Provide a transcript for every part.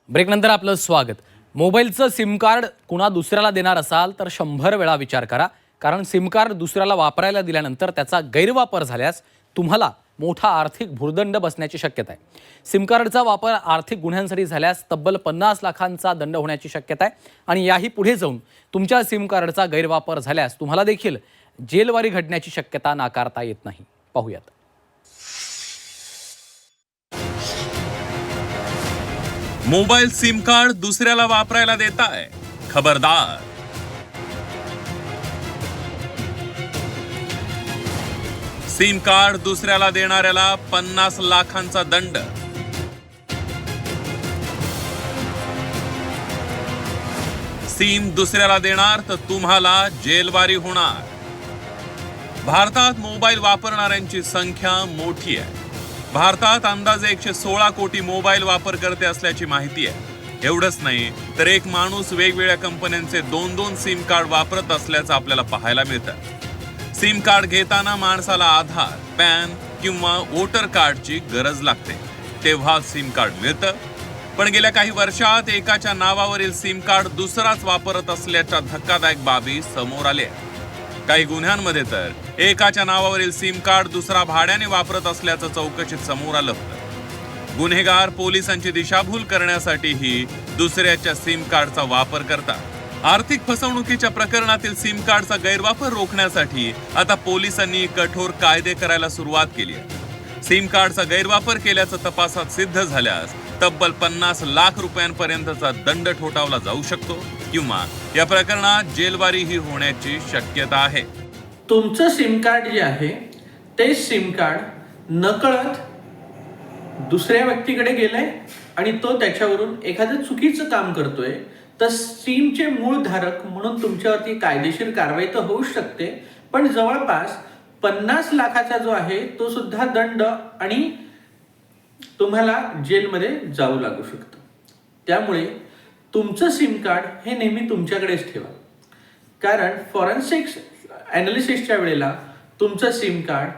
ब्रेकनंतर आपलं स्वागत। मोबाईलचं सिम कार्ड कुणा दुसऱ्याला देणार असाल तर 100 वेळा विचार करा, कारण सिम कार्ड दुसऱ्याला वापरायला दिल्यानंतर त्याचा गैरवापर झाल्यास तुम्हाला मोठा आर्थिक भुर्दंड बसण्याची शक्यता आहे। सिम कार्डचा वापर आर्थिक गुन्ह्यांसाठी झाल्यास तब्बल 50 लाखांचा दंड होण्याची शक्यता आहे आणि याही पुढे जाऊन तुमच्या सिम कार्डचा गैरवापर झाल्यास तुम्हाला देखील जेलवारी घडण्याची शक्यता नाकारता येत नाही। पाहूयात। मोबाईल सिम कार्ड दुसऱ्याला वापरायला देताय, खबरदार। सिम कार्ड दुसऱ्याला देणाऱ्याला 50 लाखांचा दंड। सिम दुसऱ्याला देणार तर तुम्हाला जेलवारी होणार। भारतात मोबाईल वापरणाऱ्यांची संख्या मोठी आहे। भारतात अंदाजे 116 कोटी मोबाईल वापरकर्ते असल्याची माहिती आहे। एवढंच नाही तर एक माणूस वेगवेगळ्या कंपन्यांचे 2-2 सिम कार्ड वापरत असल्याचं आपल्याला पाहायला मिळतं। सिम कार्ड घेताना माणसाला आधार, पॅन किंवा वोटर कार्डची गरज लागते, तेव्हा सिम कार्ड मिळतं। पण गेल्या काही वर्षात एकाच्या नावावरील सिम कार्ड दुसराच वापरत असल्याच्या धक्कादायक बाबी समोर आल्या। काही गुन्ह्यांमध्ये तर एकाच्या नावावरील सिम कार्ड दुसरा भाड्याने वापरत असल्याचं चौकशीत समोर आलं होतं। गुन्हेगार पोलिसांची दिशाभूल करण्यासाठीही दुसऱ्याच्या सिम कार्डचा वापर करतात। आर्थिक फसवणुकीच्या प्रकरणातील सिम कार्डचा गैरवापर रोखण्यासाठी आता पोलिसांनी कठोर कायदे करायला सुरुवात केली आहे। सिम कार्डचा गैरवापर केल्याचं तपासात सिद्ध झाल्यास तब्बल 50 लाख रुपयांपर्यंतचा दंड ठोठावला जाऊ शकतो किंवा या प्रकरणात जेलवारीही होण्याची शक्यता आहे। तुमचं सिम कार्ड जे आहे ते सिम कार्ड नकळत दुसऱ्या व्यक्तीकडे गेलंय आणि तो त्याच्यावरून एखादं चुकीचं काम करतोय, तर सिमचे मूळ धारक म्हणून तुमच्यावरती कायदेशीर कारवाई तर होऊ शकते, पण जवळपास 50 लाखाचा जो आहे तो सुद्धा दंड आणि तुम्हाला जेलमध्ये जाऊ लागू शकतं। त्यामुळे तुमचं सिम कार्ड हे नेहमी तुमच्याकडेच ठेवा, कारण फॉरेन्सिक्स ॲनालिसिसच्या वेळेला तुमचं सिम कार्ड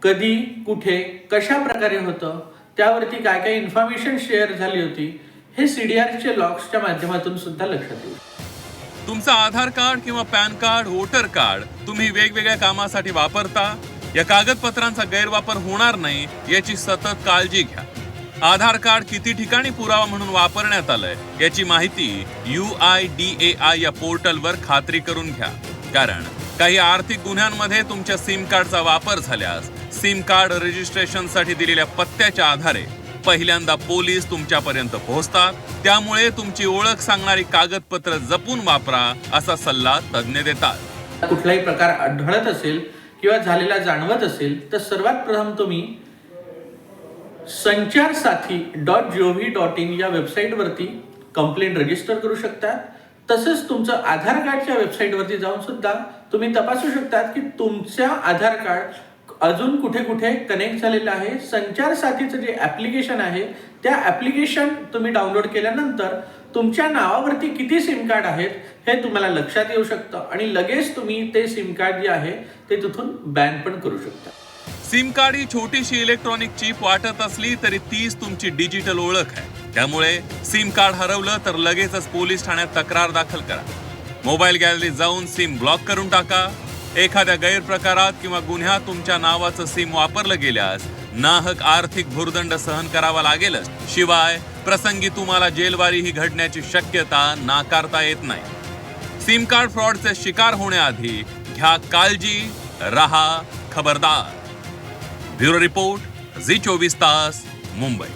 कधी, कुठे, कशा प्रकारे होतं, त्यावरती काय काय इन्फॉर्मेशन शेअर झाली होती, हे CDRचे लॉग्सच्या माध्यमातून सुद्धा लक्षात येईल। तुमचं आधार कार्ड किंवा पॅन कार्ड, वोटर कार्ड तुम्ही वेगवेगळ्या कामासाठी वापरता, या कागदपत्रांचा गैरवापर होणार नाही याची सतत काळजी घ्या। आधार कार्ड किती ठिकाणी पुरावा म्हणून वापरण्यात आलंय याची माहिती UIDAI या पोर्टलवर खात्री करून घ्या, कारण काही आर्थिक गुन्ह्यांमध्ये तुमच्या सिम कार्डचा वापर झाल्यास सिम कार्ड रजिस्ट्रेशनसाठी दिलेल्या पत्त्याच्या आधारे पहिल्यांदा पोलीस तुमच्यापर्यंत पोहोचतात। त्यामुळे तुमची ओळख सांगणारी कागदपत्र जपून वापरा असा सल्ला तज्ञ देतात। कुठलाही प्रकार आढळत असेल किंवा झालेला जाणवत असेल तर सर्वात प्रथम तुम्ही sanchar-sathi.gov.in या वेबसाईटवरती कंप्लेंट रजिस्टर करू शकता। तसंच तुमचं आधार कार्डच्या वेबसाईटवरती जाऊन सुद्धा तुम्ही तपासू शकता की तुमच्या आधार कार्ड अजून कुठे कुठे कनेक्ट झालेलं आहे। संचार साथीचं जे ॲप्लिकेशन आहे त्या ॲप्लिकेशन तुम्ही डाउनलोड केल्यानंतर तुमच्या नावावरती किती सिम कार्ड आहेत हे तुम्हाला लक्षात येऊ शकतं आणि लगेच तुम्ही ते सिम कार्ड जे आहे ते तिथून बॅन पण करू शकता। सिम कार्ड ही छोटीशी इलेक्ट्रॉनिक चिप वाटत असली तरी तीच तुमची डिजिटल ओळख आहे। त्यामुळे सिम कार्ड हरवलं तर लगेचच पोलीस ठाण्यात तक्रार दाखल करा। मोबाईल गॅलरीत जाऊन सिम ब्लॉक करून टाका। एखाद्या गैरप्रकारात किंवा गुन्ह्यात तुमच्या नावाचं सिम वापरलं गेल्यास नाहक आर्थिक भुर्दंड सहन करावा लागेलच, शिवाय प्रसंगी तुम्हाला जेलवारीही घडण्याची शक्यता नाकारता येत नाही। सिम कार्ड फ्रॉडचे शिकार होण्याआधी घ्या काळजी, रहा खबरदार। ब्युरो रिपोर्ट, झी 24 तास, मुंबई।